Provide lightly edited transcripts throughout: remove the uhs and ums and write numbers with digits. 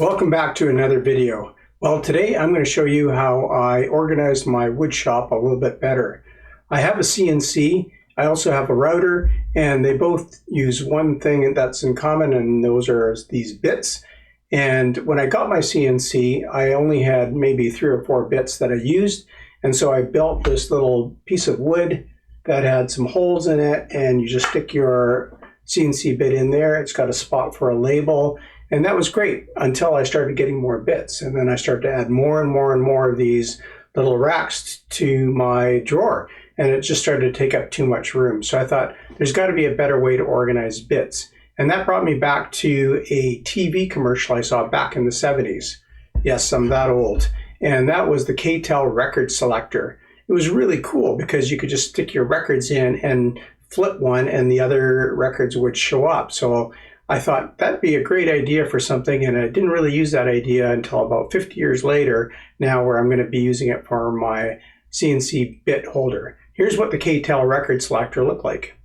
Welcome back to another video. Well, today I'm going to show you how I organized my wood shop a little bit better. I have a CNC, I also have a router, and they both use one thing that's in common, and those are these bits. And when I got my CNC, I only had maybe 3 or 4 bits that I used, and so I built this little piece of wood that had some holes in it, and you just stick your CNC bit in there. It's got a spot for a label. And that was great until I started getting more bits. And then I started to add more and more and more of these little racks to my drawer. And it just started to take up too much room. So I thought there's got to be a better way to organize bits. And that brought me back to a TV commercial I saw back in the 70s. Yes, I'm that old. And that was the K-Tel record selector. It was really cool because you could just stick your records in and flip one and the other records would show up. So I thought that'd be a great idea for something, and I didn't really use that idea until about 50 years later now, where I'm going to be using it for my CNC bit holder. Here's what the K-Tel record selector looked like.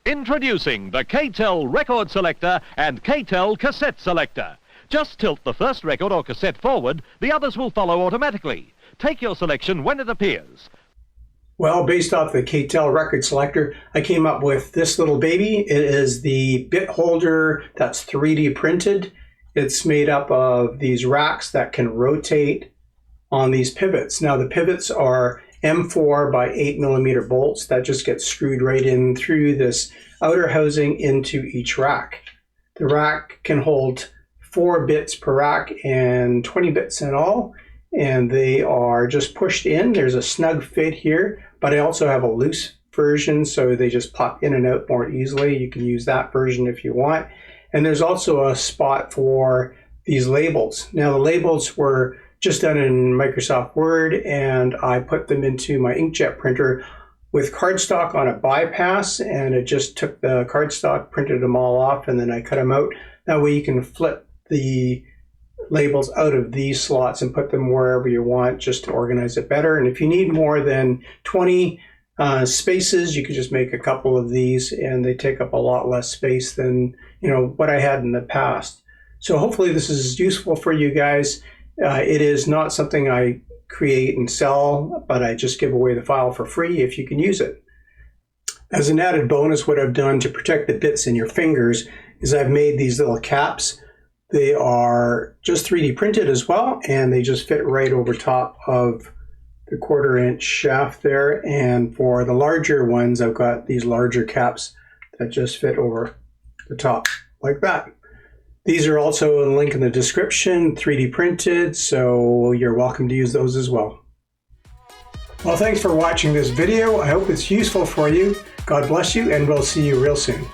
Introducing the K-Tel record selector and K-Tel cassette selector. Just tilt the first record or cassette forward, the others will follow automatically. Take your selection when it appears. Well, based off the K-Tel record selector, I came up with this little baby. It is the bit holder that's 3D printed. It's made up of these racks that can rotate on these pivots. Now the pivots are M4 by 8mm bolts that just get screwed right in through this outer housing into each rack. The rack can hold 4 bits per rack and 20 bits in all, and they are just pushed in. There's a snug fit here, but I also have a loose version, so they just pop in and out more easily. You can use that version if you want. And there's also a spot for these labels. Now the labels were just done in Microsoft Word, and I put them into my inkjet printer with cardstock on a bypass, and it just took the cardstock, printed them all off, and then I cut them out. That way you can flip the labels out of these slots and put them wherever you want, just to organize it better. And if you need more than 20 spaces, you can just make a couple of these, and they take up a lot less space than what I had in the past. So hopefully this is useful for you guys. It is not something I create and sell, but I just give away the file for free if you can use it. As an added bonus, what I've done to protect the bits in your fingers is I've made these little caps. They are just 3D printed as well, and they just fit right over top of the 1/4-inch shaft there. And for the larger ones, I've got these larger caps that just fit over the top like that. These are also a link in the description, 3D printed, so you're welcome to use those as well. Well, thanks for watching this video. I hope it's useful for you. God bless you, and we'll see you real soon.